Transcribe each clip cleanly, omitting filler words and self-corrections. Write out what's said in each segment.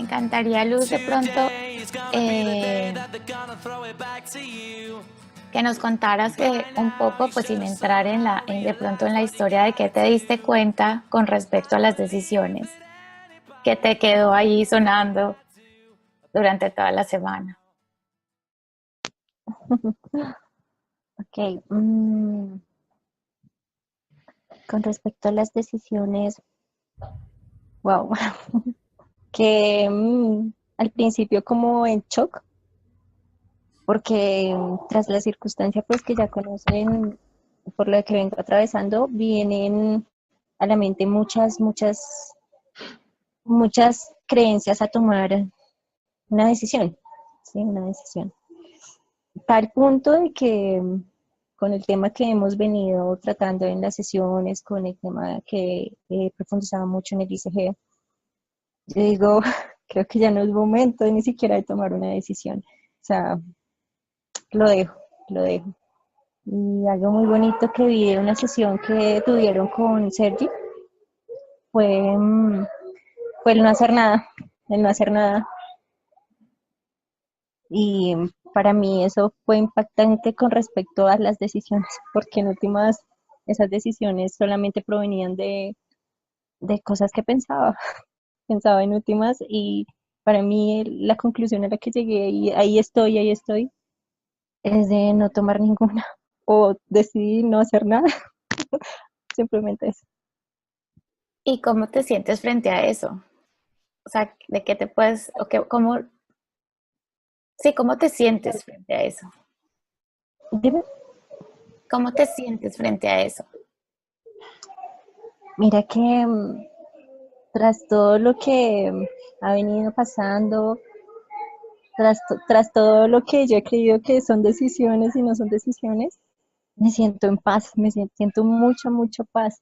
Me encantaría, Luz, de pronto que nos contaras un poco, pues sin entrar de pronto en la historia de qué te diste cuenta con respecto a las decisiones, que te quedó ahí sonando durante toda la semana. Ok, con respecto a las decisiones, wow, que al principio como en shock, porque tras la circunstancia pues que ya conocen, por la que vengo atravesando, vienen a la mente muchas creencias a tomar una decisión, ¿sí? Una decisión. Tal punto de que con el tema que hemos venido tratando en las sesiones, con el tema que he profundizado mucho en el ICG, yo digo, creo que ya no es momento ni siquiera de tomar una decisión. O sea, lo dejo, lo dejo. Y algo muy bonito que vi de una sesión que tuvieron con Sergi fue, fue el no hacer nada, el no hacer nada. Y para mí eso fue impactante con respecto a las decisiones, porque en últimas esas decisiones solamente provenían de cosas que pensaba, pensaba en últimas y para mí la conclusión a la que llegué y ahí estoy, es de no tomar ninguna o decidir no hacer nada, simplemente eso. ¿Y cómo te sientes frente a eso? O sea, ¿de qué te puedes, o qué, cómo, sí, cómo te sientes frente a eso? Dime, ¿Cómo te sientes frente a eso? mira que tras todo lo que ha venido pasando, tras todo lo que yo he creído que son decisiones y no son decisiones, me siento en paz, siento mucha paz.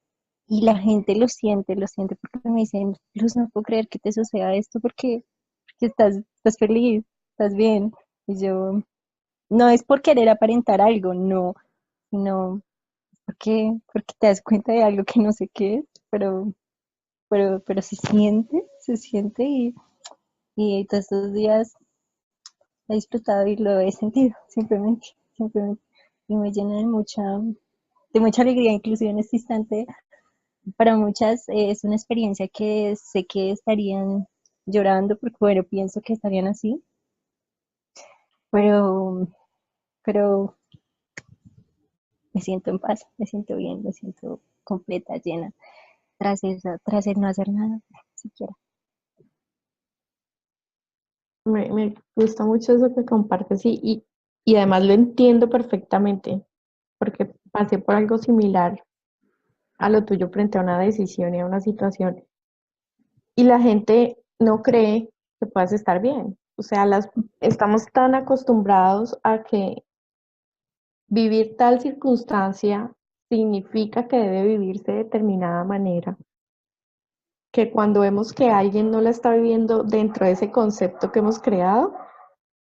Y la gente lo siente porque me dicen, Luz, no puedo creer que te suceda esto porque estás feliz, estás bien. Y yo, no es por querer aparentar algo, no, sino porque te das cuenta de algo que no sé qué es, pero se siente y todos estos días he disfrutado y lo he sentido, simplemente. Y me llena de mucha alegría, inclusive en este instante. Para muchas es una experiencia que sé que estarían llorando, porque bueno, pienso que estarían así, pero, pero me siento en paz, me siento bien, me siento completa, llena, tras el no hacer nada, siquiera. Me gusta mucho eso que compartes y además lo entiendo perfectamente, porque pasé por algo similar a lo tuyo frente a una decisión y a una situación. Y la gente no cree que puedas estar bien. O sea, estamos tan acostumbrados a que vivir tal circunstancia significa que debe vivirse de determinada manera, que cuando vemos que alguien no la está viviendo dentro de ese concepto que hemos creado,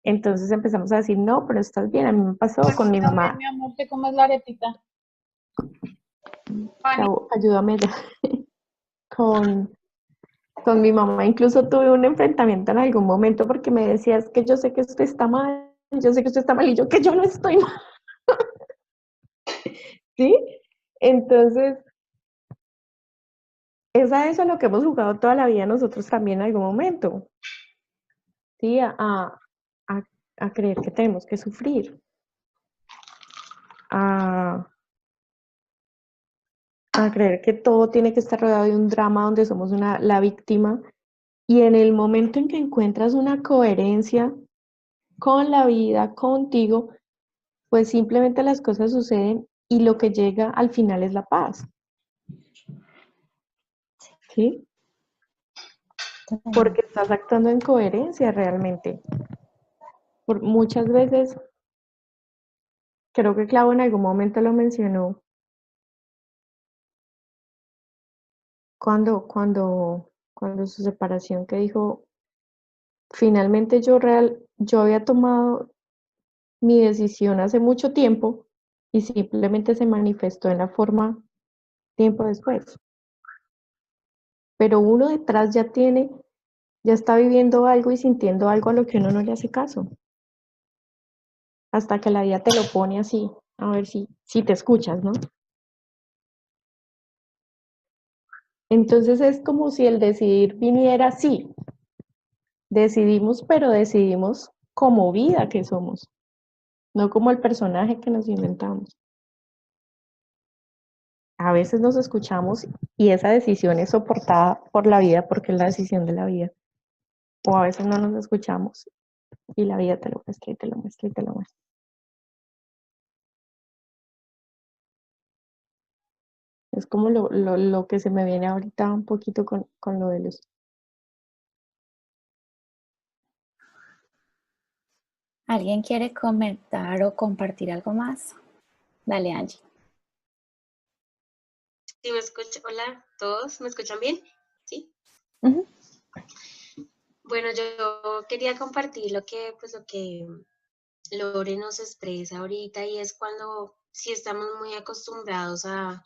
entonces empezamos a decir, no, pero estás bien, a mí me pasó con mi Ayúdame, mamá. mi amor, ¿te comes la aretita? Pani. Ayúdame ya. Con, con mi mamá incluso tuve un enfrentamiento en algún momento porque me decía, es que yo sé que usted está mal, yo sé que usted está mal y yo que yo no estoy mal. ¿Sí? Entonces, es a eso a lo que hemos jugado toda la vida nosotros también en algún momento. ¿Sí? A, a creer que tenemos que sufrir. A, a creer que todo tiene que estar rodeado de un drama donde somos la víctima. Y en el momento en que encuentras una coherencia con la vida, contigo, pues simplemente las cosas suceden y lo que llega al final es la paz. ¿Sí? Porque estás actuando en coherencia realmente. Muchas veces, creo que Clau en algún momento lo mencionó, cuando su separación, que dijo, finalmente yo había tomado mi decisión hace mucho tiempo y simplemente se manifestó en la forma tiempo después. Pero uno detrás ya tiene ya está viviendo algo y sintiendo algo a lo que uno no le hace caso, hasta que la vida te lo pone así, a ver si te escuchas, ¿no? Entonces es como si el decidir viniera así, decidimos, pero decidimos como vida que somos, no como el personaje que nos inventamos. A veces nos escuchamos y esa decisión es soportada por la vida porque es la decisión de la vida. O a veces no nos escuchamos y la vida te lo muestra y te lo muestra y te lo muestra. Es como lo que se me viene ahorita un poquito con lo de los... ¿Alguien quiere comentar o compartir algo más? Dale, Angie. Sí, me escuchan. Hola, ¿todos? ¿Me escuchan bien? Sí. Ujú. Bueno, yo quería compartir lo que Lore nos expresa ahorita y es cuando sí estamos muy acostumbrados a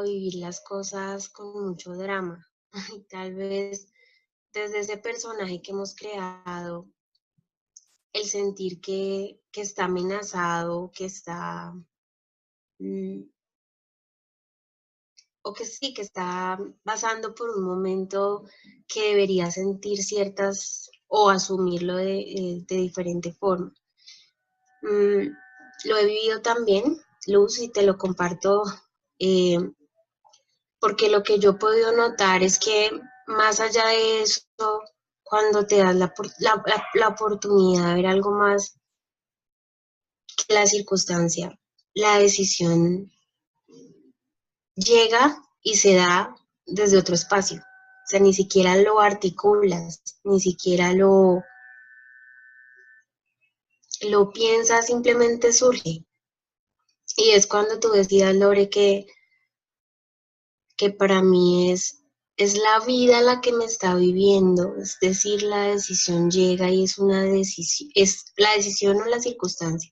vivir las cosas con mucho drama. Y tal vez desde ese personaje que hemos creado, el sentir que está amenazado, que está, mm, o que sí, que está pasando por un momento que debería sentir ciertas o asumirlo de diferente forma. Lo he vivido también, Luz, y te lo comparto, eh, porque lo que yo he podido notar es que más allá de eso, cuando te das la oportunidad de ver algo más que la circunstancia, la decisión llega y se da desde otro espacio. O sea, ni siquiera lo articulas, ni siquiera lo piensas, simplemente surge. Y es cuando tú decías, Lore, que para mí es la vida la que me está viviendo, es decir, la decisión llega y es una decisión, es la decisión o la circunstancia.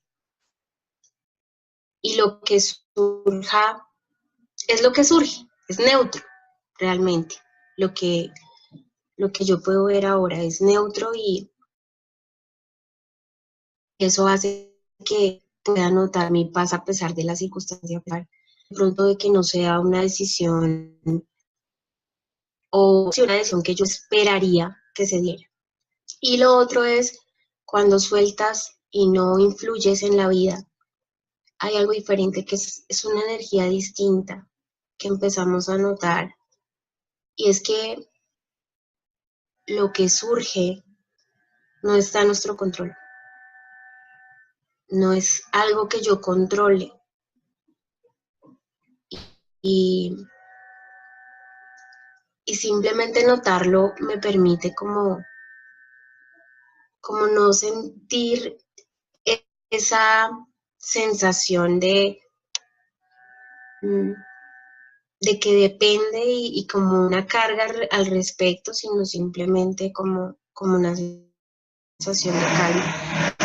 Y lo que surja es lo que surge, es neutro, realmente. Lo que, lo que yo puedo ver ahora es neutro y eso hace que pueda notar mi paz a pesar de la circunstancia, de pronto de que no sea una decisión o una decisión que yo esperaría que se diera. Y lo otro es cuando sueltas y no influyes en la vida, hay algo diferente que es una energía distinta que empezamos a notar y es que lo que surge no está en nuestro control, no es algo que yo controle y, y simplemente notarlo me permite como no sentir esa sensación mm, de que depende y como una carga al respecto, sino simplemente como una sensación de calma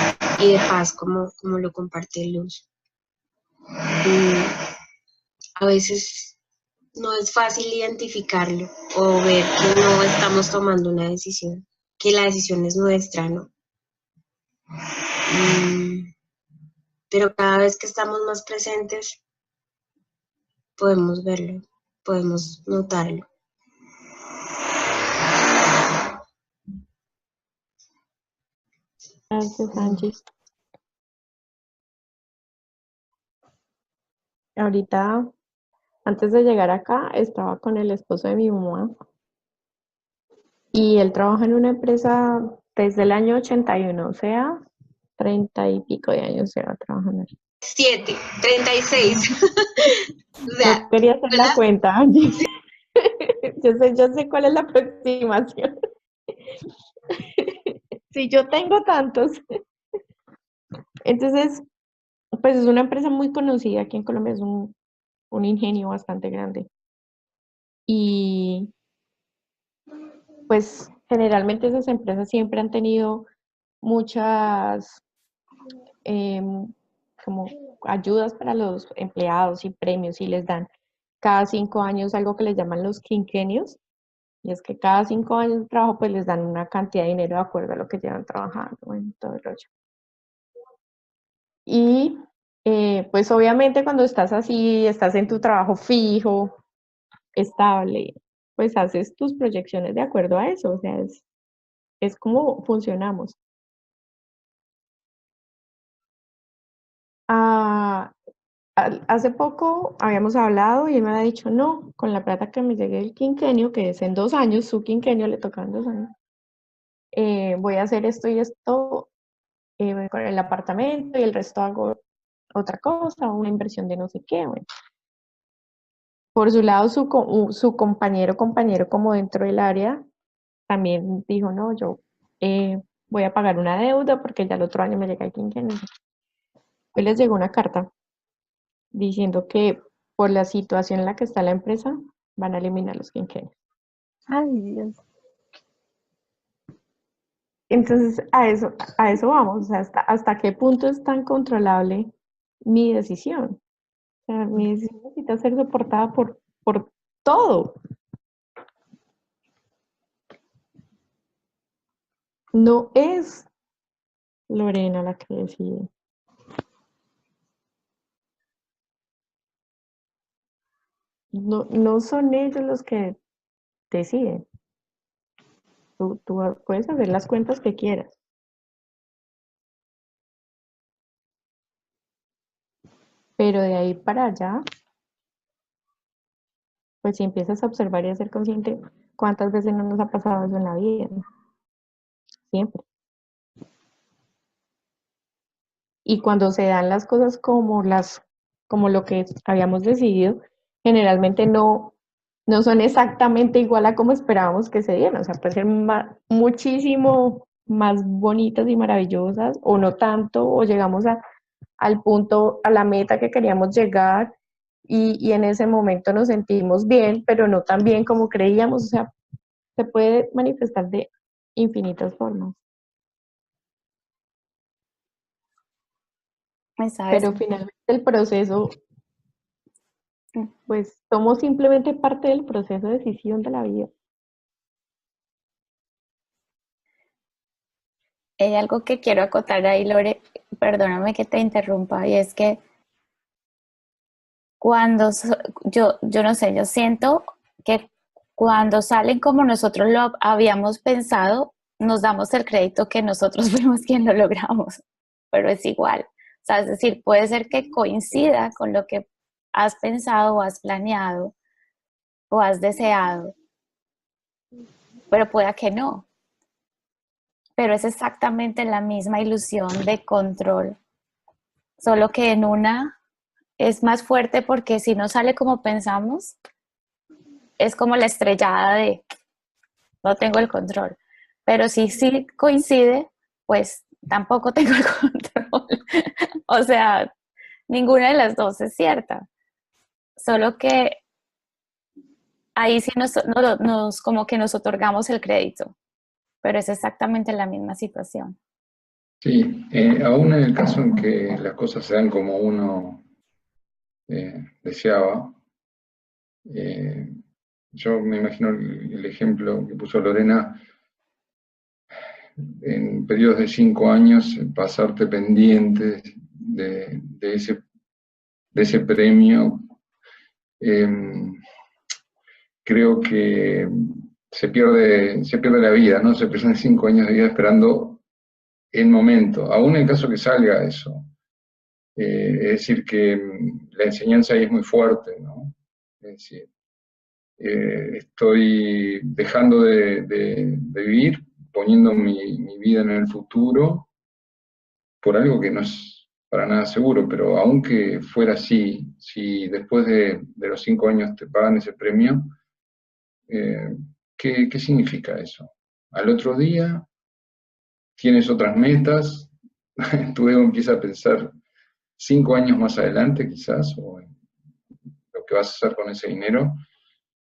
y de paz, como lo comparte Luz. A veces no es fácil identificarlo o ver que no estamos tomando una decisión, que la decisión es nuestra, ¿no? Pero cada vez que estamos más presentes, podemos verlo, podemos notarlo. Gracias, Angie. Ahorita, antes de llegar acá, estaba con el esposo de mi mamá y él trabaja en una empresa desde el año 81, o sea, 30 y pico de años lleva trabajando ahí. 36. O No sea, quería hacer la ¿verdad? cuenta, Angie. Yo sé cuál es la aproximación. Si yo tengo tantos. Entonces, pues es una empresa muy conocida aquí en Colombia, es un ingenio bastante grande. Y pues generalmente esas empresas siempre han tenido muchas como ayudas para los empleados y premios y les dan cada 5 años algo que les llaman los quinquenios, Y es que cada 5 años de trabajo pues les dan una cantidad de dinero de acuerdo a lo que llevan trabajando, bueno, todo el rollo. Y pues obviamente cuando estás así, estás en tu trabajo fijo, estable, pues haces tus proyecciones de acuerdo a eso, o sea, es como funcionamos. Ah, hace poco habíamos hablado y él me había dicho, no, con la plata que me llegue el quinquenio, que es en 2 años, su quinquenio le tocan 2 años, voy a hacer esto y esto con el apartamento y el resto hago otra cosa, una inversión de no sé qué. Bueno. Por su lado, su compañero como dentro del área también dijo, no, yo voy a pagar una deuda porque ya el otro año me llega el quinquenio. Hoy les llegó una carta diciendo que por la situación en la que está la empresa van a eliminar los quinquenios. Ay, Dios. Entonces, a eso vamos, o sea, hasta qué punto es tan controlable mi decisión. O sea, mi decisión necesita ser soportada por todo. No es Lorena la que decide. No, no son ellos los que deciden. Tú puedes hacer las cuentas que quieras. Pero de ahí para allá, pues si empiezas a observar y a ser consciente, ¿cuántas veces no nos ha pasado eso en la vida? Siempre. Y cuando se dan las cosas como lo que habíamos decidido, generalmente no son exactamente igual a como esperábamos que se dieran. O sea, pueden ser muchísimo más bonitas y maravillosas, o no tanto, o llegamos al punto, a la meta que queríamos llegar, y en ese momento nos sentimos bien, pero no tan bien como creíamos. O sea, se puede manifestar de infinitas formas. ¿Sabes? Pero finalmente el proceso, pues somos simplemente parte del proceso de decisión de la vida. Hay algo que quiero acotar ahí, Lore, perdóname que te interrumpa, y es que cuando yo no sé, yo siento que cuando salen como nosotros lo habíamos pensado, nos damos el crédito que nosotros fuimos quien lo logramos, pero es igual. O sea, es decir, puede ser que coincida con lo que has pensado o has planeado o has deseado, pero pueda que no. Pero es exactamente la misma ilusión de control, solo que en una es más fuerte porque si no sale como pensamos, es como la estrellada de no tengo el control. Pero si sí coincide, pues tampoco tengo el control. O sea, ninguna de las dos es cierta. Solo que ahí sí como que nos otorgamos el crédito, pero es exactamente la misma situación. Sí, aún en el caso en que las cosas se dan como uno deseaba, yo me imagino el ejemplo que puso Lorena, en periodos de 5 años, pasarte pendientes de ese premio, creo que se pierde la vida, ¿no? Se pierden 5 años de vida esperando el momento, aún en el caso que salga eso. Es decir, que la enseñanza ahí es muy fuerte, ¿no? Es decir, estoy dejando de vivir, poniendo mi vida en el futuro por algo que no es para nada seguro, pero aunque fuera así, si después de los 5 años te pagan ese premio, eh, ¿qué significa eso? Al otro día tienes otras metas, tu ego empieza a pensar 5 años más adelante quizás, o en lo que vas a hacer con ese dinero,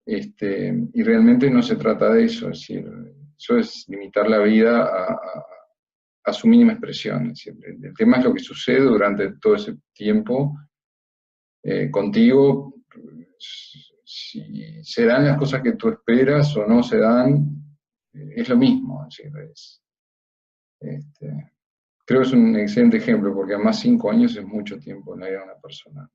y realmente no se trata de eso, es decir, eso es limitar la vida a su mínima expresión. Es decir, el tema es lo que sucede durante todo ese tiempo contigo, si se dan las cosas que tú esperas o no se dan, es lo mismo. Es decir, creo que es un excelente ejemplo, porque además 5 años es mucho tiempo en la vida de una persona.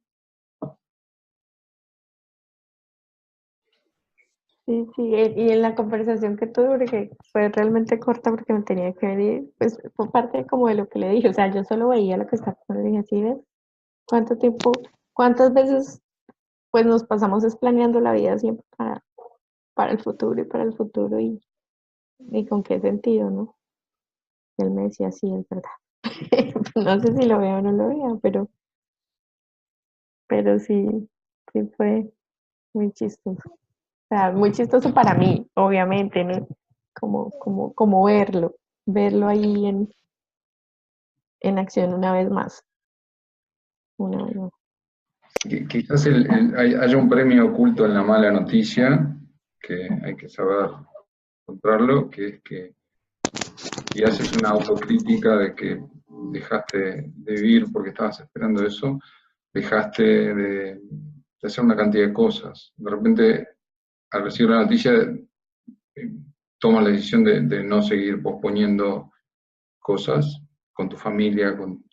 Sí, sí, y en la conversación que tuve, porque fue realmente corta porque me tenía que venir, pues fue parte como de lo que le dije, o sea, yo solo veía lo que estaba pasando y dije, ¿sí ves? ¿Cuánto tiempo, cuántas veces pues nos pasamos es planeando la vida siempre para el futuro y para el futuro y con qué sentido, ¿no? Y él me decía, sí, es verdad. No sé si lo veo o no lo veo, pero sí, sí fue muy chistoso. O sea, muy chistoso para mí, obviamente, ¿no? Como verlo ahí en acción una vez más. Una vez más. Quizás haya un premio oculto en la mala noticia, que hay que saber encontrarlo, que es que si haces una autocrítica de que dejaste de vivir porque estabas esperando eso, dejaste de hacer una cantidad de cosas. De repente, al recibir la noticia, tomas la decisión de no seguir posponiendo cosas con tu familia, con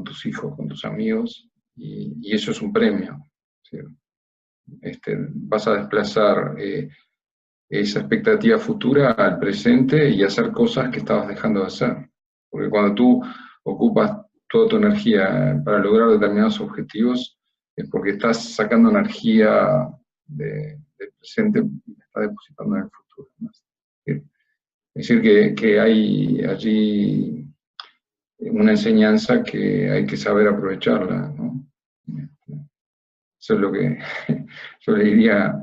tus hijos, con tus amigos, y eso es un premio. ¿Sí? Vas a desplazar esa expectativa futura al presente y hacer cosas que estabas dejando de hacer. Porque cuando tú ocupas toda tu energía para lograr determinados objetivos, es porque estás sacando energía del presente y la estás depositando en el futuro, ¿no? Es decir, que hay allí una enseñanza que hay que saber aprovecharla, ¿no? Eso es lo que yo le diría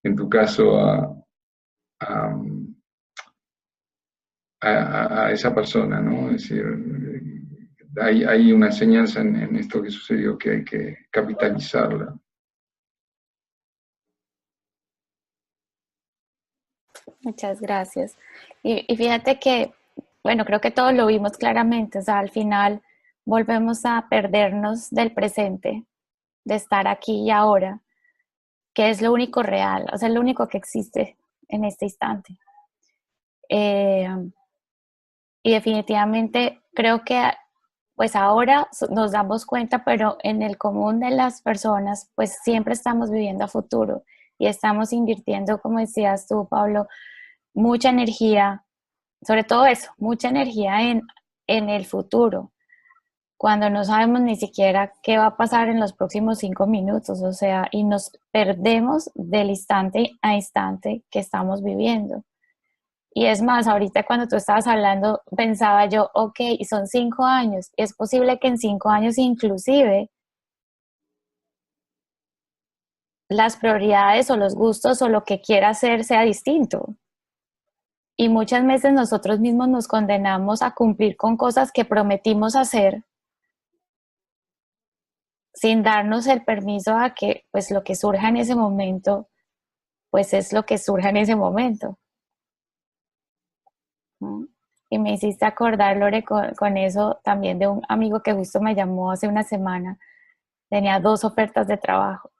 en tu caso a, a esa persona, ¿no? Es decir, hay una enseñanza en esto que sucedió que hay que capitalizarla. Muchas gracias. Y fíjate que, bueno, creo que todos lo vimos claramente, o sea, al final volvemos a perdernos del presente, de estar aquí y ahora, que es lo único real, o sea, lo único que existe en este instante. Eh, y definitivamente creo que pues ahora nos damos cuenta, pero en el común de las personas, pues siempre estamos viviendo a futuro y estamos invirtiendo, como decías tú, Pablo, mucha energía, sobre todo eso, mucha energía en el futuro, cuando no sabemos ni siquiera qué va a pasar en los próximos 5 minutos, o sea, y nos perdemos del instante a instante que estamos viviendo. Y es más, ahorita cuando tú estabas hablando, pensaba yo, ok, son 5 años, es posible que en 5 años inclusive las prioridades o los gustos o lo que quiera hacer sea distinto. Y muchas veces nosotros mismos nos condenamos a cumplir con cosas que prometimos hacer sin darnos el permiso a que pues lo que surja en ese momento, pues es lo que surja en ese momento, ¿no? Y me hiciste acordar, Lore, con eso también de un amigo que justo me llamó hace una semana. Tenía 2 ofertas de trabajo.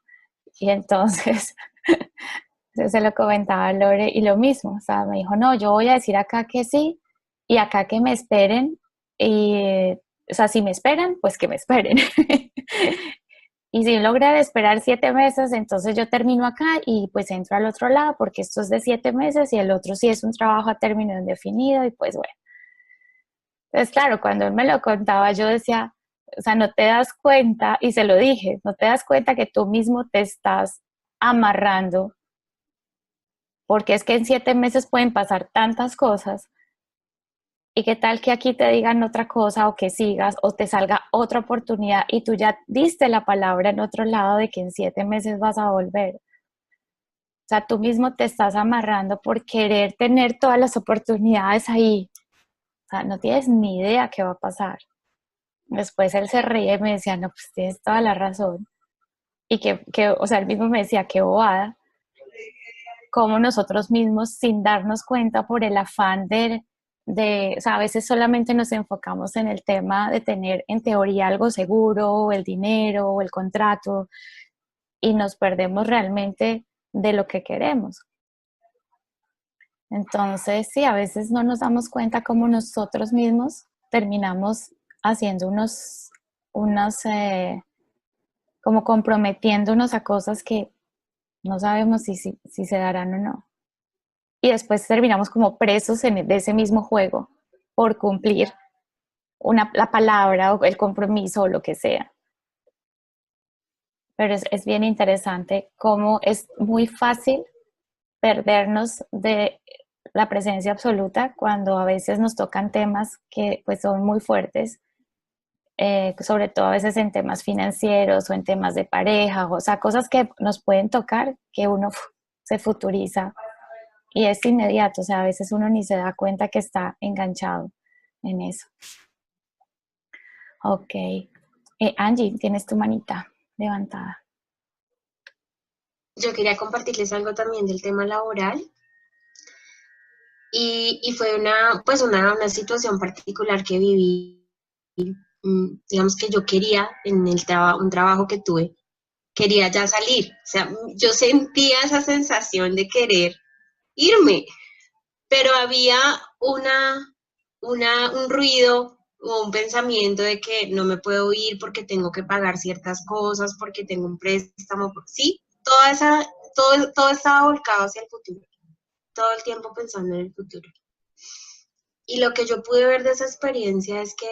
Y entonces se lo comentaba a Lore y lo mismo. O sea, me dijo, no, yo voy a decir acá que sí y acá que me esperen. Y, o sea, si me esperan, pues que me esperen. Y si logran esperar 7 meses, entonces yo termino acá y pues entro al otro lado porque esto es de 7 meses y el otro sí es un trabajo a término indefinido y pues bueno. Entonces, claro, cuando él me lo contaba, yo decía, o sea, no te das cuenta, y se lo dije, no te das cuenta que tú mismo te estás amarrando, porque es que en 7 meses pueden pasar tantas cosas, y qué tal que aquí te digan otra cosa, o que sigas, o te salga otra oportunidad, y tú ya diste la palabra en otro lado de que en 7 meses vas a volver. O sea, tú mismo te estás amarrando por querer tener todas las oportunidades ahí. O sea, no tienes ni idea qué va a pasar. Después él se reía y me decía, no, pues tienes toda la razón. Y o sea, él mismo me decía, qué bobada, como nosotros mismos, sin darnos cuenta por el afán o sea, a veces solamente nos enfocamos en el tema de tener en teoría algo seguro, o el dinero, o el contrato, y nos perdemos realmente de lo que queremos. Entonces, sí, a veces no nos damos cuenta cómo nosotros mismos terminamos haciendo como comprometiéndonos a cosas que no sabemos si se darán o no. Y después terminamos como presos de ese mismo juego por cumplir la palabra o el compromiso o lo que sea. Pero es bien interesante cómo es muy fácil perdernos de la presencia absoluta cuando a veces nos tocan temas que pues son muy fuertes, sobre todo a veces en temas financieros o en temas de pareja, o sea, cosas que nos pueden tocar que uno se futuriza y es inmediato, o sea, a veces uno ni se da cuenta que está enganchado en eso. Ok. Angie, tienes tu manita levantada. Yo quería compartirles algo también del tema laboral. Y fue una situación particular que viví, digamos que yo quería en un trabajo que tuve, quería ya salir, o sea, yo sentía esa sensación de querer irme, pero había un ruido o un pensamiento de que no me puedo ir porque tengo que pagar ciertas cosas, porque tengo un préstamo, sí, todo estaba volcado hacia el futuro, todo el tiempo pensando en el futuro. Y lo que yo pude ver de esa experiencia es que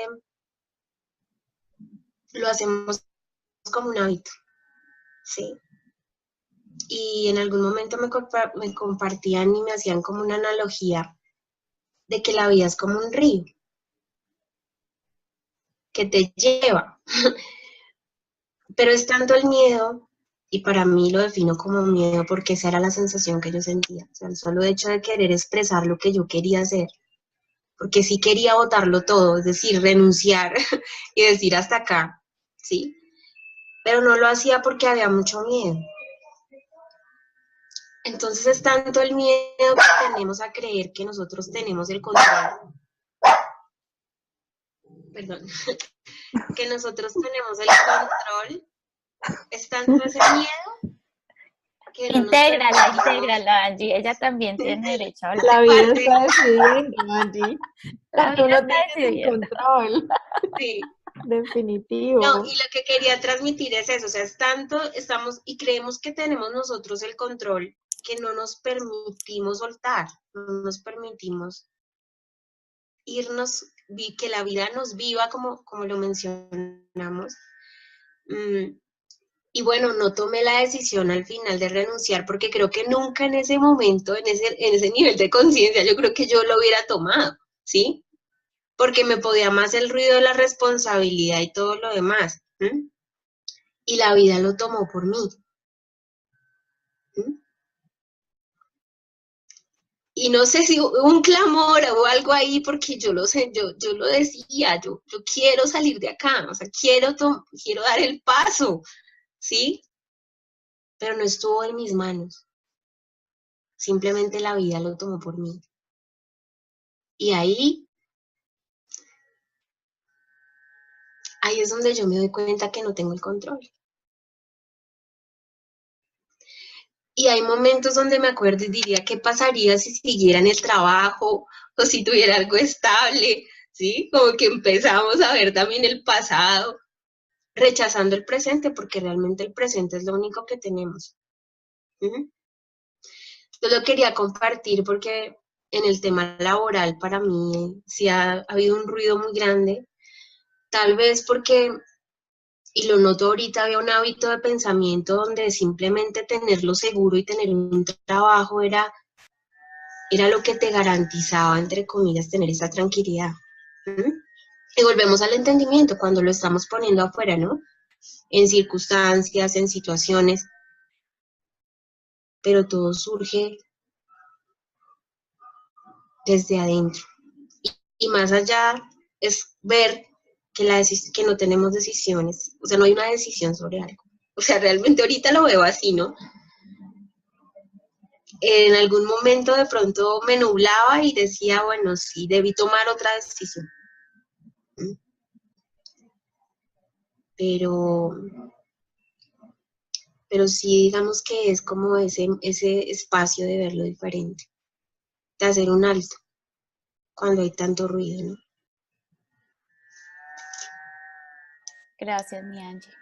lo hacemos como un hábito, ¿sí? Y en algún momento me compartían y me hacían como una analogía de que la vida es como un río que te lleva. Pero es tanto el miedo, y para mí lo defino como miedo porque esa era la sensación que yo sentía. O sea, el solo hecho de querer expresar lo que yo quería hacer, porque sí quería botarlo todo, es decir, renunciar y decir hasta acá, ¿sí? Pero no lo hacía porque había mucho miedo. Entonces es tanto el miedo que tenemos a creer que nosotros tenemos el control. Perdón. Que nosotros tenemos el control. Es tanto ese miedo que no Intégrala, Angie. Ella también tiene derecho a hablar. La vida está decidiendo, Angie. La Tú vida no está tienes el decidiendo. control. Sí. Definitivo. No, y lo que quería transmitir es eso, o sea, es tanto estamos y creemos que tenemos nosotros el control que no nos permitimos soltar, no nos permitimos irnos, que la vida nos viva como lo mencionamos. Y bueno, no tomé la decisión al final de renunciar porque creo que nunca en ese momento, en ese nivel de conciencia, yo creo que yo lo hubiera tomado, ¿sí? Porque me podía más el ruido de la responsabilidad y todo lo demás. Y la vida lo tomó por mí. Y no sé si hubo un clamor o algo ahí, porque yo lo sé, yo lo decía, yo quiero salir de acá, o sea, quiero dar el paso, ¿sí? Pero no estuvo en mis manos. Simplemente la vida lo tomó por mí. Y ahí es donde yo me doy cuenta que no tengo el control. Y hay momentos donde me acuerdo y diría, ¿qué pasaría si siguiera en el trabajo o si tuviera algo estable? ¿Sí? Como que empezamos a ver también el pasado, rechazando el presente, porque realmente el presente es lo único que tenemos. Yo lo quería compartir porque en el tema laboral para mí sí ha habido un ruido muy grande, tal vez porque, y lo noto ahorita, había un hábito de pensamiento donde simplemente tenerlo seguro y tener un trabajo era lo que te garantizaba, entre comillas, tener esa tranquilidad. Y volvemos al entendimiento cuando lo estamos poniendo afuera, ¿no? En circunstancias, en situaciones, pero todo surge desde adentro. Y más allá es ver que no tenemos decisiones, o sea, no hay una decisión sobre algo. O sea, realmente ahorita lo veo así, ¿no? En algún momento de pronto me nublaba y decía, bueno, sí, debí tomar otra decisión. Pero pero sí digamos que es como ese espacio de verlo diferente, de hacer un alto cuando hay tanto ruido, ¿no? Gracias, mi Angie.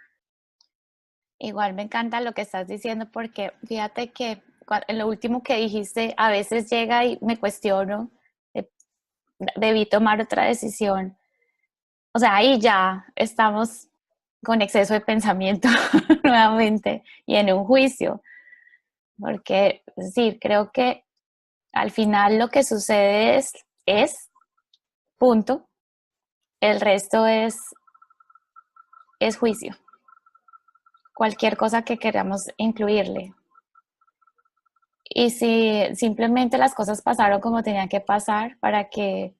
Igual me encanta lo que estás diciendo porque fíjate que en lo último que dijiste, a veces llega y me cuestiono, debí tomar otra decisión. O sea, ahí ya estamos con exceso de pensamiento nuevamente y en un juicio, porque es decir, creo que al final lo que sucede es punto, el resto es juicio, cualquier cosa que queramos incluirle. Y si simplemente las cosas pasaron como tenían que pasar para que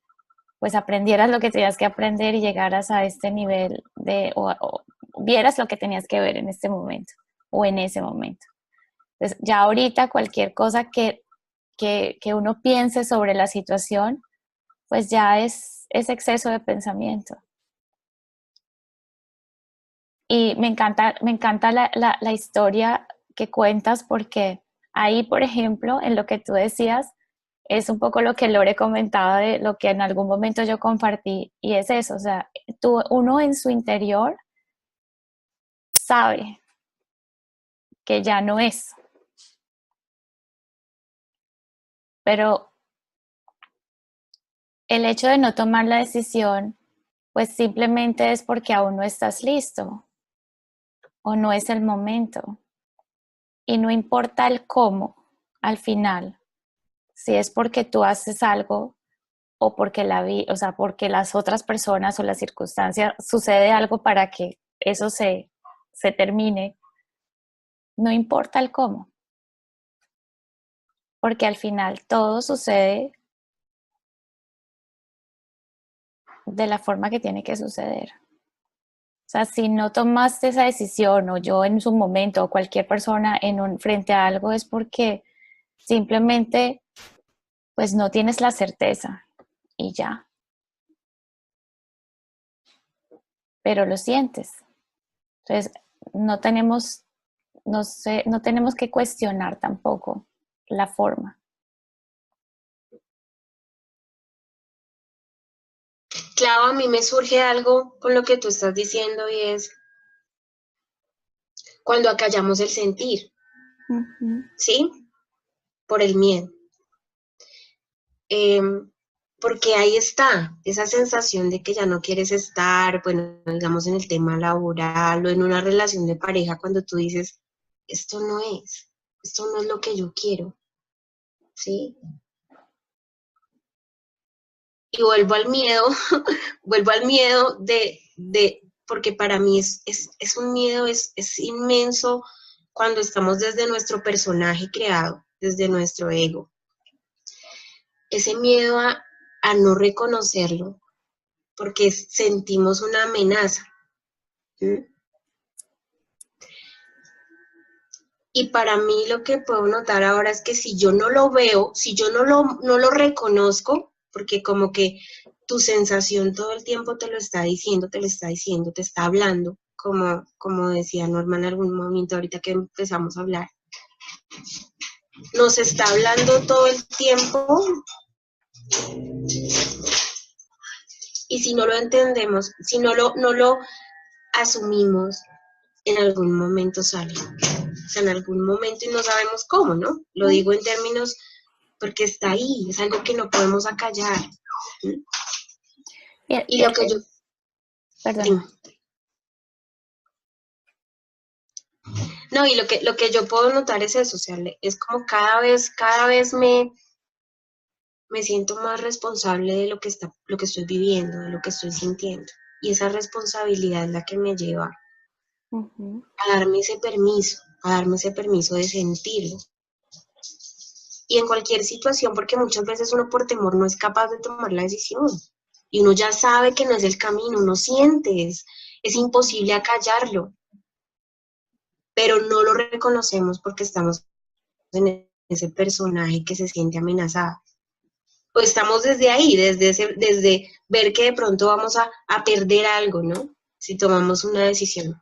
pues aprendieras lo que tenías que aprender y llegaras a este nivel o vieras lo que tenías que ver en este momento o en ese momento. Entonces, ya ahorita cualquier cosa que uno piense sobre la situación, pues ya es exceso de pensamiento. Y me encanta la historia que cuentas porque ahí, por ejemplo, en lo que tú decías, es un poco lo que Lore comentaba de lo que en algún momento yo compartí y es eso, o sea, uno en su interior sabe que ya no es, pero el hecho de no tomar la decisión, pues simplemente es porque aún no estás listo o no es el momento. Y no importa el cómo, al final, si es porque tú haces algo o porque o sea, porque las otras personas o las circunstancias sucede algo para que eso se termine, no importa el cómo, porque al final todo sucede de la forma que tiene que suceder. O sea, si no tomaste esa decisión o yo en su momento o cualquier persona frente a algo es porque simplemente pues no tienes la certeza y ya, pero lo sientes. Entonces, no tenemos que cuestionar tampoco la forma. Claro, a mí me surge algo con lo que tú estás diciendo y es cuando acallamos el sentir, ¿sí? Por el miedo. Porque ahí está, esa sensación de que ya no quieres estar, bueno, digamos en el tema laboral o en una relación de pareja, cuando tú dices, esto no es lo que yo quiero, ¿sí? Y vuelvo al miedo, vuelvo al miedo porque para mí es un miedo, es inmenso cuando estamos desde nuestro personaje creado, desde nuestro ego. Ese miedo a no reconocerlo, porque sentimos una amenaza. ¿Sí? Y para mí lo que puedo notar ahora es que si yo no lo veo, si yo no lo reconozco, porque como que tu sensación todo el tiempo te lo está diciendo, te está hablando, como decía Norma en algún momento ahorita que empezamos a hablar. Nos está hablando todo el tiempo y si no lo entendemos, si no lo asumimos, en algún momento sale. O sea, en algún momento y no sabemos cómo, ¿no? Lo digo en términos porque está ahí, es algo que no podemos acallar. Y lo que yo... Perdón. Dime. No, y lo que yo puedo notar es eso, o sea, es como cada vez me siento más responsable de lo que estoy viviendo, de lo que estoy sintiendo. Y esa responsabilidad es la que me lleva a darme ese permiso de sentirlo. Y en cualquier situación, porque muchas veces uno por temor no es capaz de tomar la decisión. Y uno ya sabe que no es el camino, uno siente, es imposible acallarlo. Pero no lo reconocemos porque estamos en ese personaje que se siente amenazado. O estamos desde ahí, desde ver que de pronto vamos a perder algo, ¿no? Si tomamos una decisión.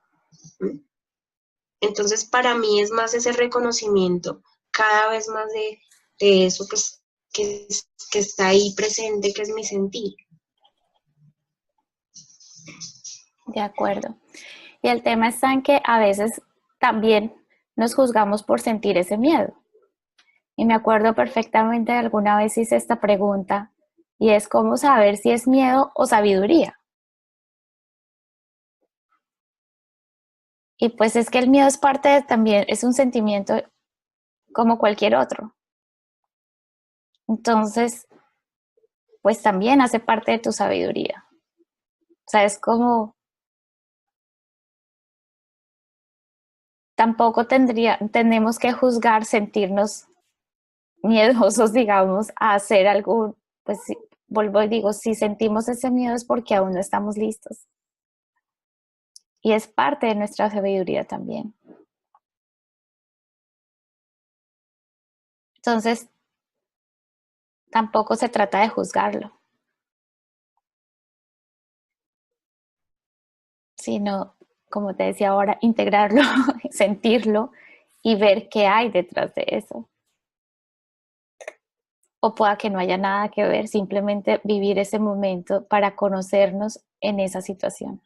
Entonces, para mí es más ese reconocimiento cada vez más de eso que está ahí presente, que es mi sentir. De acuerdo. Y el tema está en que a veces también nos juzgamos por sentir ese miedo. Y me acuerdo perfectamente de alguna vez hice esta pregunta y es cómo saber si es miedo o sabiduría. Y pues es que el miedo es parte de, también, es un sentimiento como cualquier otro. Entonces, pues también hace parte de tu sabiduría. O sea, es como, tampoco tenemos que juzgar, sentirnos miedosos, digamos, a hacer algo, pues vuelvo y digo, si sentimos ese miedo es porque aún no estamos listos. Y es parte de nuestra sabiduría también. Entonces, tampoco se trata de juzgarlo, sino, como te decía ahora, integrarlo, sentirlo y ver qué hay detrás de eso. O pueda que no haya nada que ver, simplemente vivir ese momento para conocernos en esa situación.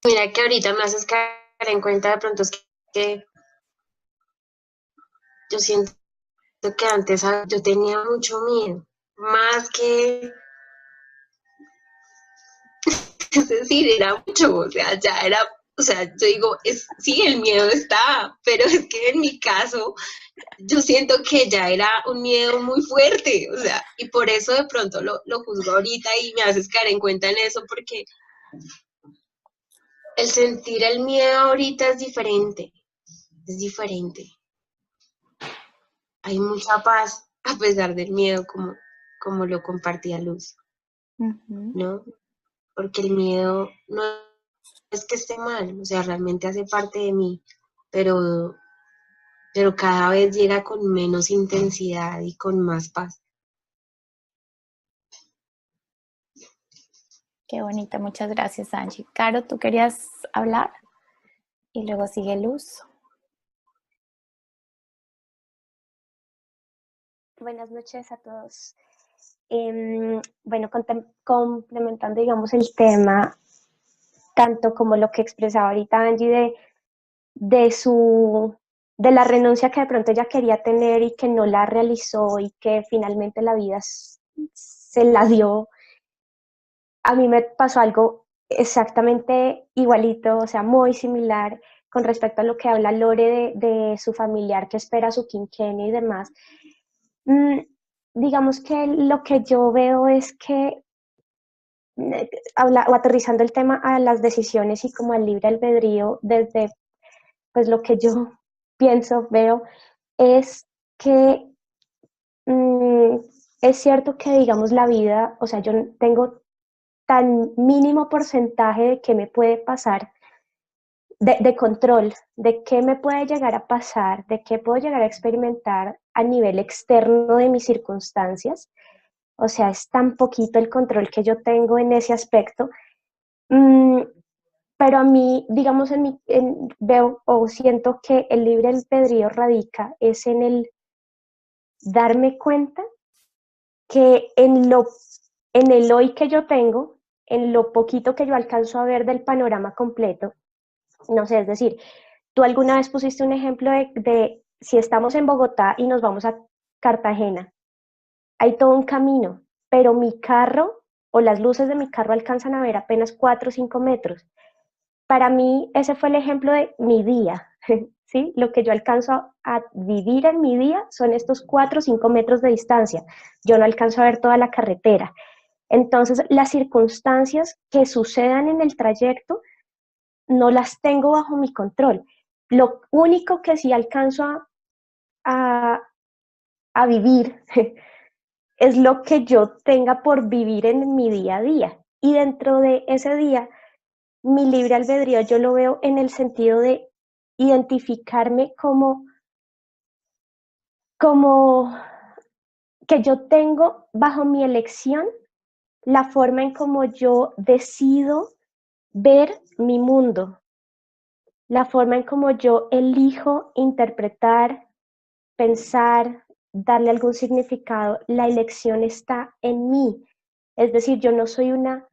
Mira que ahorita me haces caer en cuenta de pronto es que yo siento que antes yo tenía mucho miedo, más que, es decir, era mucho, o sea, ya era, o sea, yo digo, sí, el miedo está, pero es que en mi caso, yo siento que ya era un miedo muy fuerte, o sea, y por eso de pronto lo juzgo ahorita y me haces caer en cuenta en eso, porque el sentir el miedo ahorita es diferente, es diferente. Hay mucha paz a pesar del miedo, como lo compartía Luz, ¿no? Porque el miedo no es que esté mal, o sea, realmente hace parte de mí, pero cada vez llega con menos intensidad y con más paz. Qué bonita, muchas gracias, Angie. Caro, ¿tú querías hablar? Y luego sigue Luz. Buenas noches a todos. Bueno, complementando, digamos, el tema, tanto como lo que expresaba ahorita Angie de la renuncia que de pronto ella quería tener y que no la realizó y que finalmente la vida se la dio. A mí me pasó algo exactamente igualito, o sea, muy similar con respecto a lo que habla Lore de su familiar que espera su quinquenio y demás. Digamos que lo que yo veo es que, o aterrizando el tema a las decisiones y como al libre albedrío, desde pues lo que yo pienso, veo, es que es cierto que digamos la vida, o sea, yo tengo tan mínimo porcentaje de qué me puede pasar, de control, de qué me puede llegar a pasar, de qué puedo llegar a experimentar a nivel externo de mis circunstancias. O sea, es tan poquito el control que yo tengo en ese aspecto. Pero a mí, digamos, veo o siento que el libre albedrío radica es en el darme cuenta que en el hoy que yo tengo, en lo poquito que yo alcanzo a ver del panorama completo, no sé, es decir, tú alguna vez pusiste un ejemplo de si estamos en Bogotá y nos vamos a Cartagena, hay todo un camino, pero mi carro o las luces de mi carro alcanzan a ver apenas 4 o 5 metros. Para mí ese fue el ejemplo de mi día, ¿sí? Lo que yo alcanzo a vivir en mi día son estos 4 o 5 metros de distancia. Yo no alcanzo a ver toda la carretera. Entonces, las circunstancias que sucedan en el trayecto no las tengo bajo mi control. Lo único que sí alcanzo a vivir es lo que yo tenga por vivir en mi día a día. Y dentro de ese día, mi libre albedrío yo lo veo en el sentido de identificarme como que yo tengo bajo mi elección la forma en cómo yo decido ver mi mundo. la forma en como yo elijo interpretar, pensar, darle algún significado, la elección está en mí. Es decir, yo no soy una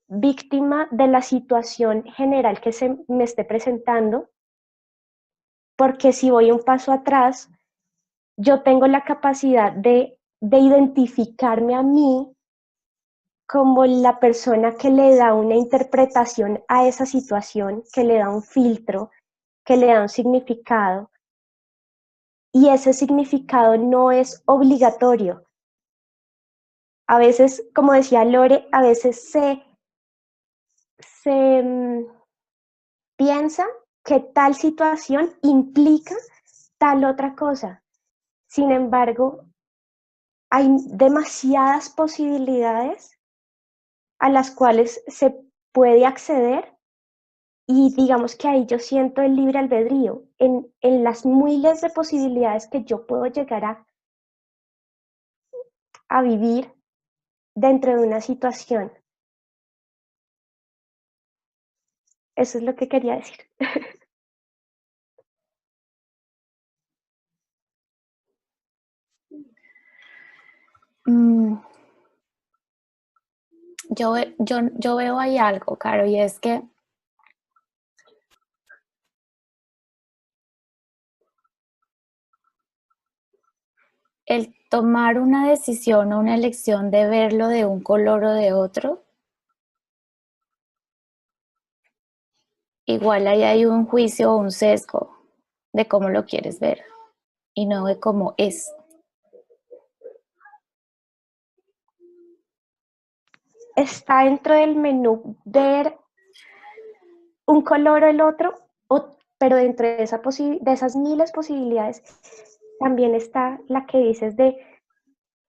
víctima de la situación general que se me esté presentando, porque si voy un paso atrás, yo tengo la capacidad de identificarme a mí como la persona que le da una interpretación a esa situación, que le da un filtro, que le da un significado. Y ese significado no es obligatorio. A veces, como decía Lore, a veces se piensa que tal situación implica tal otra cosa. Sin embargo, hay demasiadas posibilidades a las cuales se puede acceder y digamos que ahí yo siento el libre albedrío en las miles de posibilidades que yo puedo llegar a vivir dentro de una situación. Eso es lo que quería decir. Yo veo ahí algo, Caro, y es que el tomar una decisión o una elección de verlo de un color o de otro, igual ahí hay un juicio o un sesgo de cómo lo quieres ver y no de cómo es. Está dentro del menú ver un color o el otro, pero dentro de esas miles posibilidades también está la que dices de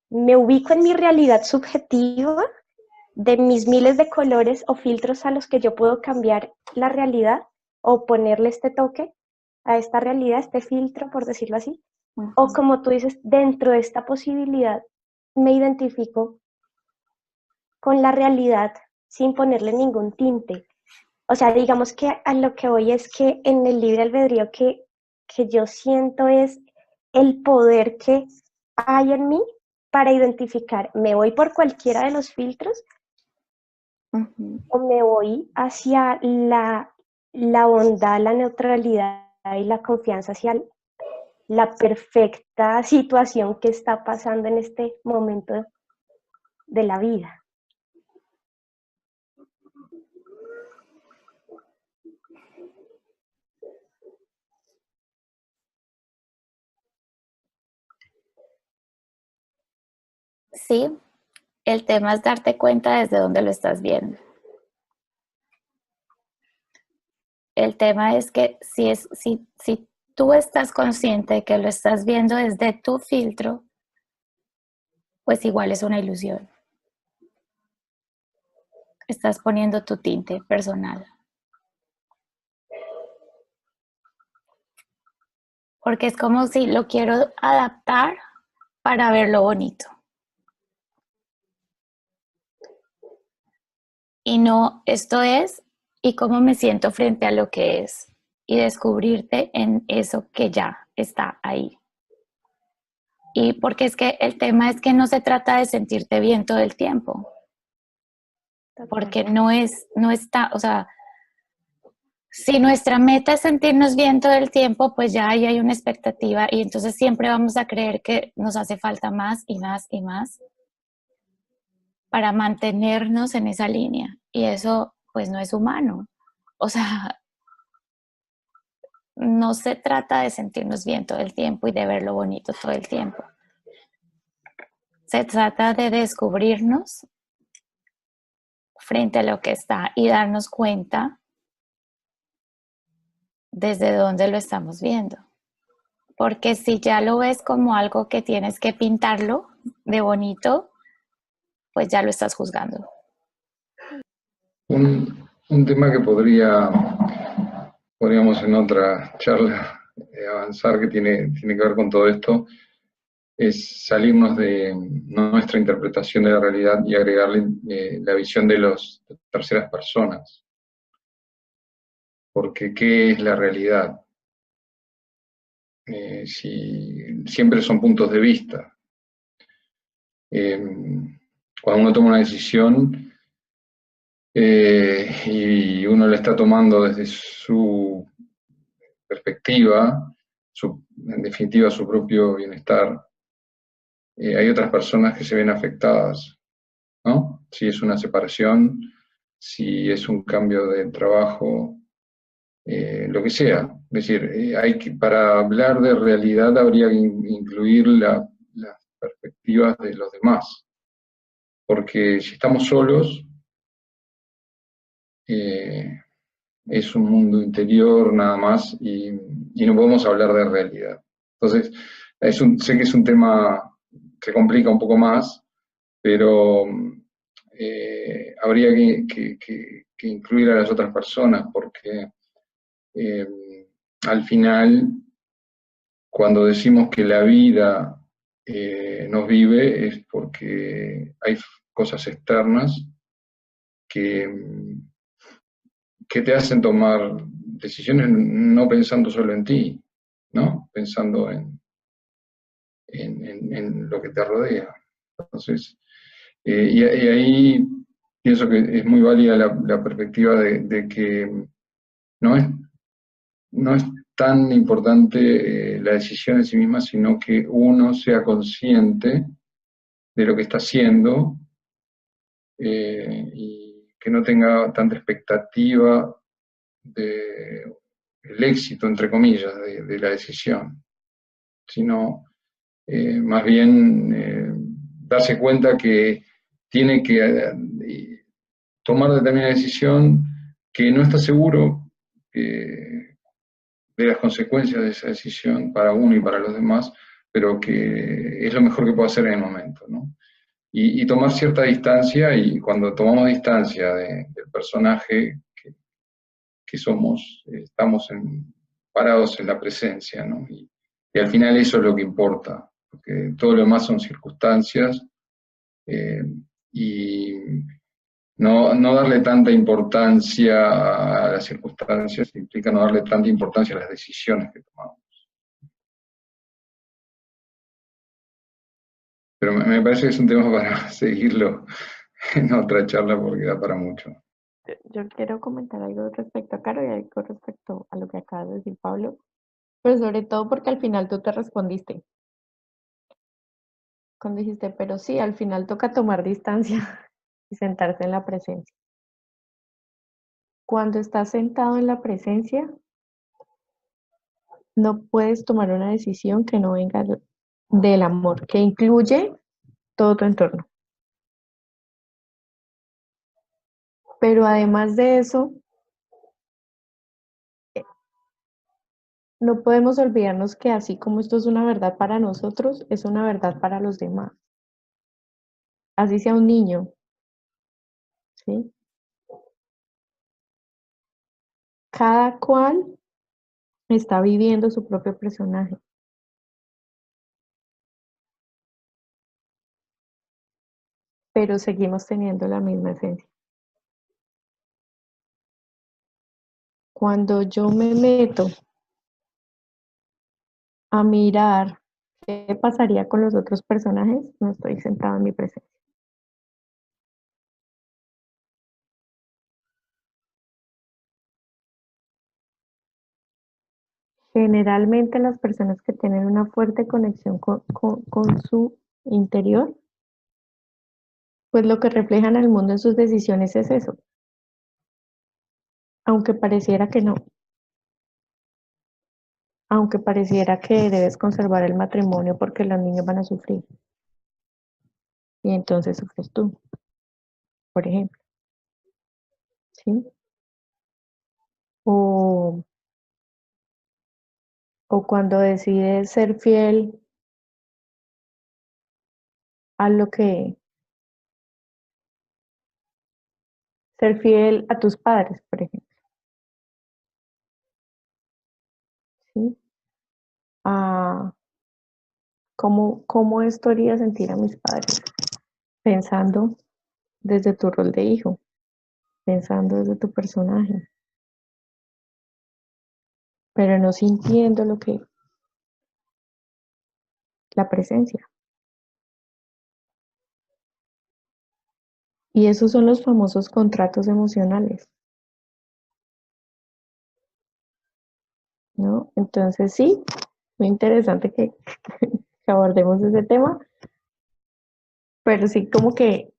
me ubico en mi realidad subjetiva, de mis miles de colores o filtros a los que yo puedo cambiar la realidad o ponerle este toque a esta realidad, este filtro, por decirlo así. O como tú dices, dentro de esta posibilidad me identifico con la realidad sin ponerle ningún tinte. O sea, digamos que a lo que voy es que en el libre albedrío que yo siento es el poder que hay en mí para identificar, ¿me voy por cualquiera de los filtros o me voy hacia la bondad, la neutralidad y la confianza hacia la perfecta situación que está pasando en este momento de la vida? Sí, el tema es darte cuenta desde dónde lo estás viendo. El tema es que si tú estás consciente de que lo estás viendo desde tu filtro, pues igual es una ilusión. Estás poniendo tu tinte personal. Porque es como si lo quiero adaptar para verlo bonito. Y no, esto es, y cómo me siento frente a lo que es. Y descubrirte en eso que ya está ahí. Y porque es que el tema es que no se trata de sentirte bien todo el tiempo. Porque no está, o sea, si nuestra meta es sentirnos bien todo el tiempo, pues ya ahí hay una expectativa y entonces siempre vamos a creer que nos hace falta más y más y más para mantenernos en esa línea. Y eso pues no es humano. O sea, no se trata de sentirnos bien todo el tiempo y de ver lo bonito todo el tiempo. Se trata de descubrirnos frente a lo que está y darnos cuenta desde dónde lo estamos viendo. Porque si ya lo ves como algo que tienes que pintarlo de bonito, pues ya lo estás juzgando. Un tema que podríamos en otra charla avanzar, que tiene que ver con todo esto, es salirnos de nuestra interpretación de la realidad y agregarle la visión de las terceras personas. porque ¿qué es la realidad? Si siempre son puntos de vista. Cuando uno toma una decisión y uno la está tomando desde su perspectiva, en definitiva su propio bienestar, hay otras personas que se ven afectadas, ¿no? Si es una separación, si es un cambio de trabajo, lo que sea. Es decir, para hablar de realidad habría que incluir las perspectivas de los demás, porque si estamos solos, es un mundo interior nada más y no podemos hablar de realidad. Entonces, sé que es un tema que complica un poco más, pero habría que incluir a las otras personas, porque al final, cuando decimos que la vida nos vive, es porque hay cosas externas que, que te hacen tomar decisiones no pensando solo en ti, ¿no? Pensando en lo que te rodea. Entonces, y ahí pienso que es muy válida la perspectiva de que no es, no es tan importante la decisión en sí misma, sino que uno sea consciente de lo que está haciendo y que no tenga tanta expectativa del éxito, entre comillas, de la decisión, sino más bien darse cuenta que tiene que tomar determinada decisión, que no está seguro de las consecuencias de esa decisión para uno y para los demás, pero que es lo mejor que puede hacer en el momento, ¿no? Y tomar cierta distancia, y cuando tomamos distancia del personaje que somos, estamos parados en la presencia, ¿no? Y al final eso es lo que importa, porque todo lo demás son circunstancias, y no darle tanta importancia a las circunstancias implica no darle tanta importancia a las decisiones que tomamos. Pero me parece que es un tema para seguirlo en otra charla porque da para mucho. Yo quiero comentar algo respecto a Caro y algo respecto a lo que acabas de decir, Pablo, pero sobre todo porque al final tú te respondiste. Cuando dijiste, pero sí, al final toca tomar distancia y sentarse en la presencia. Cuando estás sentado en la presencia, no puedes tomar una decisión que no venga del amor, que incluye todo tu entorno. Pero además de eso, no podemos olvidarnos que así como esto es una verdad para nosotros, es una verdad para los demás. Así sea un niño, ¿sí? Cada cual está viviendo su propio personaje. Pero seguimos teniendo la misma esencia. Cuando yo me meto a mirar qué pasaría con los otros personajes, no estoy sentado en mi presencia. Generalmente las personas que tienen una fuerte conexión con su interior, pues lo que reflejan al mundo en sus decisiones es eso. Aunque pareciera que no. Aunque pareciera que debes conservar el matrimonio porque los niños van a sufrir. Y entonces sufres tú, por ejemplo. ¿Sí? O cuando decides ser fiel a lo que, ser fiel a tus padres, por ejemplo. ¿Sí? ¿Cómo esto haría sentir a mis padres? Pensando desde tu rol de hijo, pensando desde tu personaje. pero no sintiendo la presencia. Y esos son los famosos contratos emocionales, ¿no? Entonces sí, muy interesante que abordemos ese tema, pero sí como que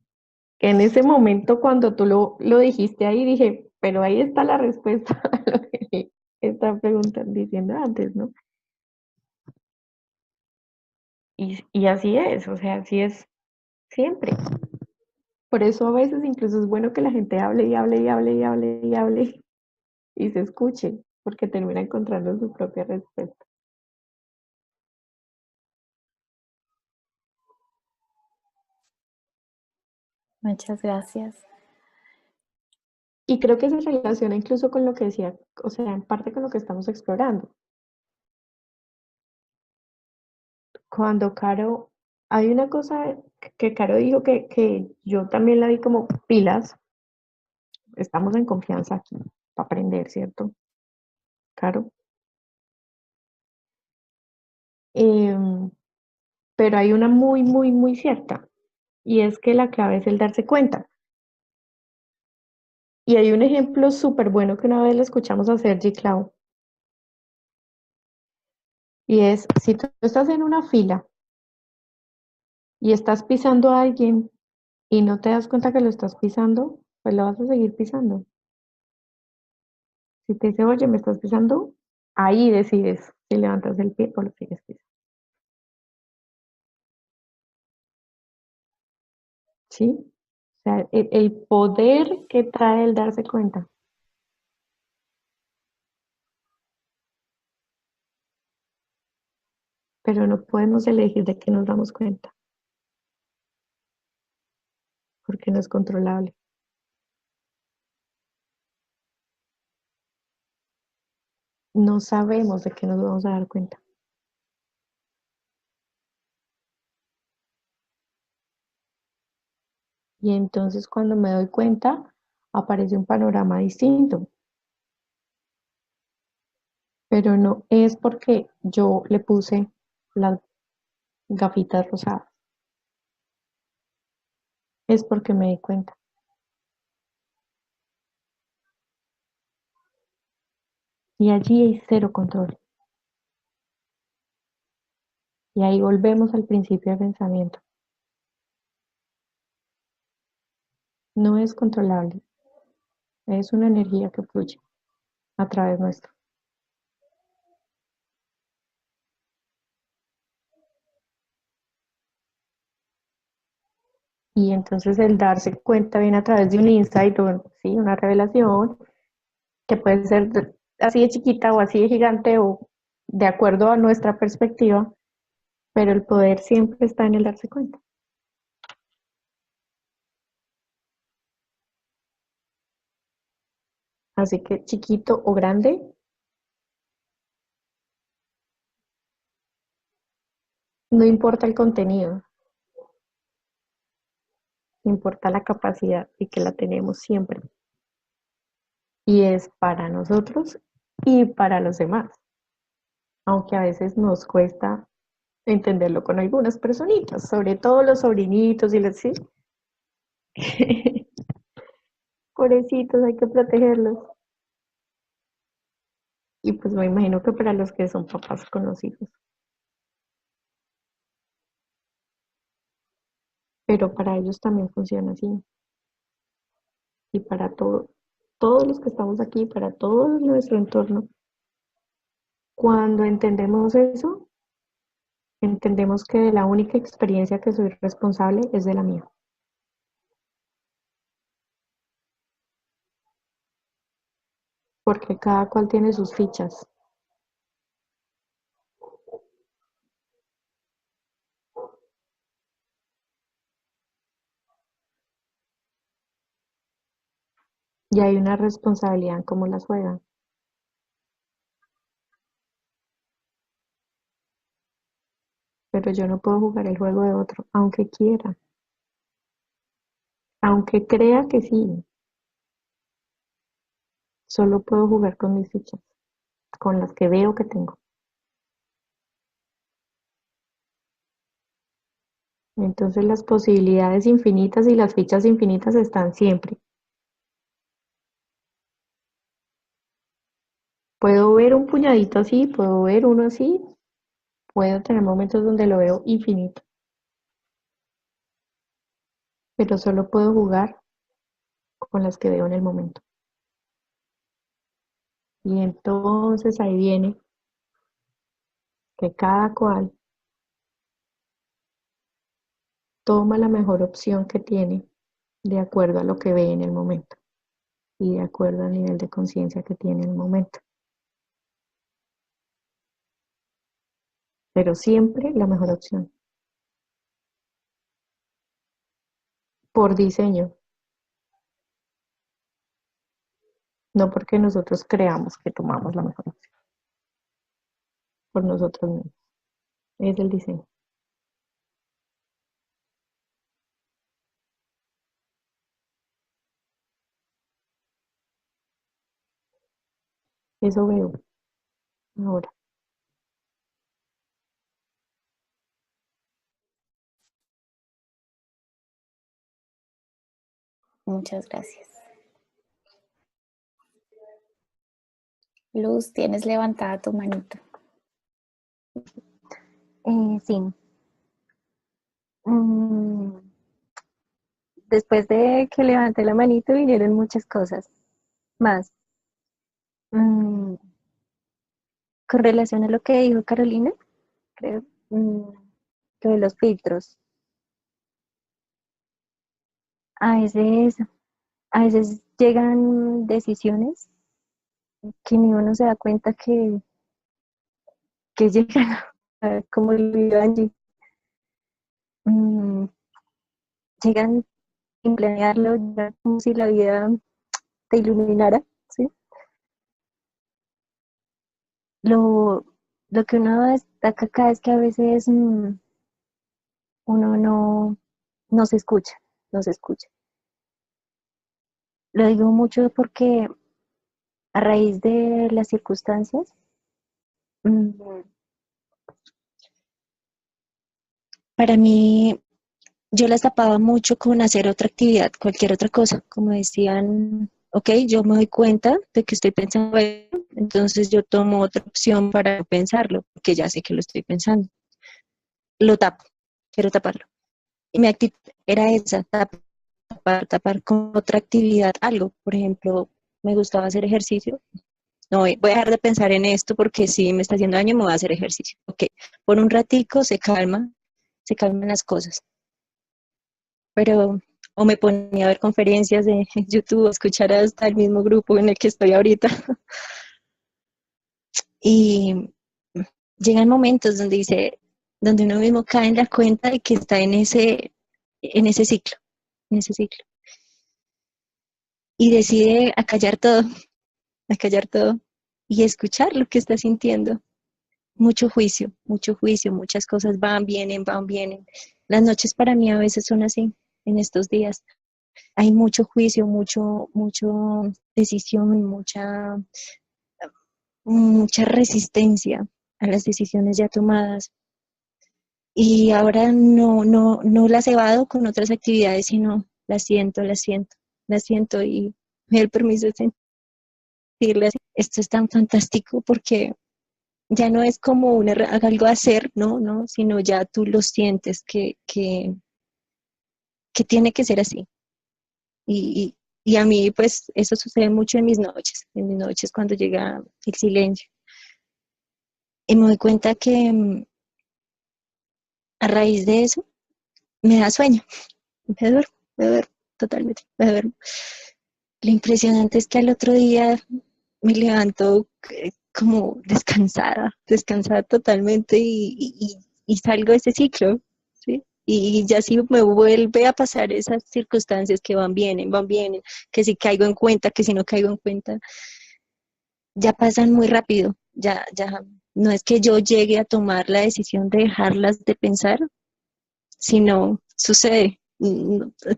en ese momento cuando tú lo dijiste ahí, dije, pero ahí está la respuesta a lo que estaba preguntando, diciendo antes, ¿no? Y así es, o sea, así es siempre. Por eso a veces incluso es bueno que la gente hable y hable y hable y hable y hable y se escuche, porque termina encontrando su propia respuesta. Muchas gracias. Y creo que se relaciona incluso con lo que decía, o sea, en parte con lo que estamos explorando. Cuando Caro, hay una cosa que Caro dijo que yo también la vi como pilas, estamos en confianza aquí para aprender, ¿cierto? Caro. Em, pero hay una muy, muy, muy cierta, y es que la clave es el darse cuenta. Y hay un ejemplo súper bueno que una vez le escuchamos a Sergi Clau, y es, si tú estás en una fila y estás pisando a alguien y no te das cuenta que lo estás pisando, pues lo vas a seguir pisando. Si te dice, oye, me estás pisando, ahí decides si levantas el pie o lo sigues pisando. ¿Sí? O sea, el poder que trae el darse cuenta. Pero no podemos elegir de qué nos damos cuenta, porque no es controlable. No sabemos de qué nos vamos a dar cuenta. Y entonces cuando me doy cuenta, aparece un panorama distinto. Pero no es porque yo le puse las gafitas rosadas, es porque me di cuenta. Y allí hay cero control. Y ahí volvemos al principio del pensamiento. No es controlable, es una energía que fluye a través nuestro. Y entonces el darse cuenta viene a través de un insight, o sí, una revelación, que puede ser así de chiquita o así de gigante o de acuerdo a nuestra perspectiva, pero el poder siempre está en el darse cuenta. Así que chiquito o grande, no importa el contenido, importa la capacidad y que la tenemos siempre. Y es para nosotros y para los demás, aunque a veces nos cuesta entenderlo con algunas personitas, sobre todo los sobrinitos y los sí. Pobrecitos, hay que protegerlos. Y pues me imagino que para los que son papás con los hijos. Pero para ellos también funciona así. Y para todos los que estamos aquí, para todo nuestro entorno, cuando entendemos eso, entendemos que de la única experiencia que soy responsable es de la mía. Porque cada cual tiene sus fichas. Y hay una responsabilidad en cómo las juegan. Pero yo no puedo jugar el juego de otro, aunque quiera, aunque crea que sí. Solo puedo jugar con mis fichas. con las que veo que tengo. Entonces las posibilidades infinitas y las fichas infinitas están siempre. Puedo ver un puñadito así, puedo ver uno así, puedo tener momentos donde lo veo infinito, pero solo puedo jugar con las que veo en el momento. Y entonces ahí viene que cada cual toma la mejor opción que tiene de acuerdo a lo que ve en el momento y de acuerdo al nivel de conciencia que tiene en el momento. Pero siempre la mejor opción, por diseño, no porque nosotros creamos que tomamos la mejor opción, por nosotros mismos. Es el diseño. Eso veo ahora. Muchas gracias. Luz, tienes levantada tu manito. Sí. Después de que levanté la manito vinieron muchas cosas más. Con relación a lo que dijo Carolina, creo, lo de los filtros. A veces, a veces llegan decisiones que ni uno se da cuenta que llegan, como lo digo Angie. Llegan sin planearlo, ya como si la vida te iluminara, ¿sí? Lo que uno destaca acá es que a veces uno no se escucha, no se escucha. Lo digo mucho porque a raíz de las circunstancias, mm, para mí, yo las tapaba mucho con hacer otra actividad, cualquier otra cosa. Como decían, ok, yo me doy cuenta de que estoy pensando eso, entonces yo tomo otra opción para pensarlo, porque ya sé que lo estoy pensando. Lo tapo, quiero taparlo. Y mi actitud era esa, tapar con otra actividad, algo. Por ejemplo, me gustaba hacer ejercicio. No, voy a dejar de pensar en esto porque si me está haciendo daño me voy a hacer ejercicio. Ok, por un ratico se calman las cosas. Pero o me ponía a ver conferencias de YouTube, a escuchar hasta el mismo grupo en el que estoy ahorita. Y llegan momentos donde donde uno mismo cae en la cuenta de que está en ese ciclo, en ese ciclo. Y decide a callar todo y escuchar lo que está sintiendo. Mucho juicio, muchas cosas van, vienen, van, vienen. Las noches para mí a veces son así, en estos días. Hay mucho juicio, mucho decisión, mucha resistencia a las decisiones ya tomadas. Y ahora no las evado con otras actividades, sino las siento y me doy el permiso de sentirlas. Esto es tan fantástico porque ya no es como algo a hacer, no, sino ya tú lo sientes que tiene que ser así. Y a mí, pues, eso sucede mucho en mis noches cuando llega el silencio. Y me doy cuenta que a raíz de eso me da sueño, me duermo totalmente, me duermo. Lo impresionante es que al otro día me levanto como descansada totalmente y salgo de ese ciclo, ¿sí? Y ya si me vuelve a pasar esas circunstancias que van, vienen, que si caigo en cuenta, que si no caigo en cuenta, ya pasan muy rápido, ya no es que yo llegue a tomar la decisión de dejarlas de pensar, sino sucede,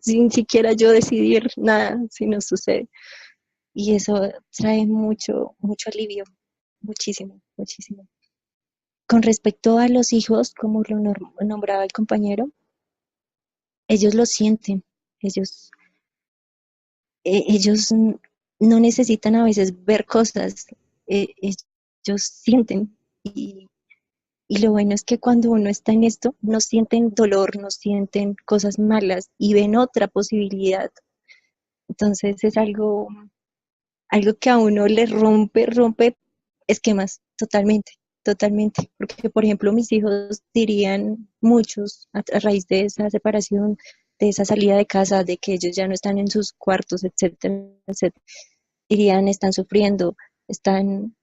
sin siquiera yo decidir nada, sino sucede. Y eso trae mucho alivio, muchísimo, muchísimo. Con respecto a los hijos, como lo nombraba el compañero, ellos lo sienten, ellos, ellos no necesitan a veces ver cosas, ellos sienten. Y lo bueno es que cuando uno está en esto, no sienten dolor, no sienten cosas malas y ven otra posibilidad. Entonces es algo que a uno le rompe esquemas totalmente, totalmente. Porque, por ejemplo, mis hijos dirían, muchos, a raíz de esa separación, de esa salida de casa, de que ellos ya no están en sus cuartos, etcétera, etcétera, dirían, están sufriendo, están...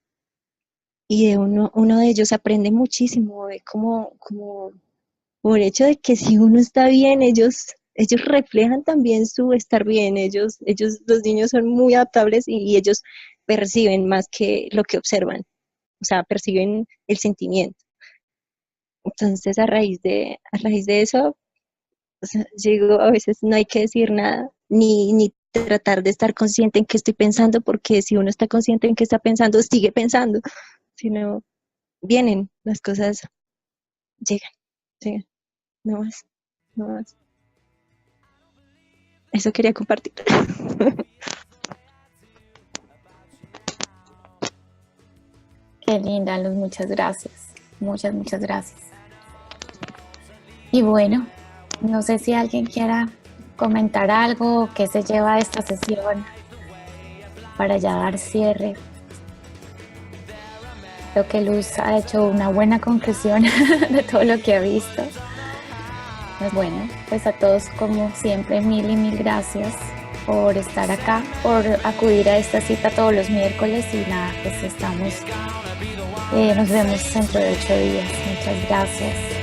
Y de uno de ellos aprende muchísimo, ve como por hecho de que si uno está bien, ellos reflejan también su estar bien, los niños son muy adaptables y ellos perciben más que lo que observan, o sea, perciben el sentimiento. Entonces, a raíz de eso, o sea, yo digo, a veces no hay que decir nada, ni tratar de estar consciente en qué estoy pensando, porque si uno está consciente en qué está pensando, sigue pensando, sino vienen, las cosas llegan, llegan, no más, no más. Eso quería compartir. Qué linda, Luz, muchas gracias. Muchas, muchas gracias. Y bueno, no sé si alguien quiera comentar algo que se lleva de esta sesión para ya dar cierre. Creo que Luz ha hecho una buena conclusión de todo lo que ha visto. Pues bueno, pues a todos como siempre mil y mil gracias por estar acá, por acudir a esta cita todos los miércoles y nada, pues nos vemos dentro de 8 días. Muchas gracias.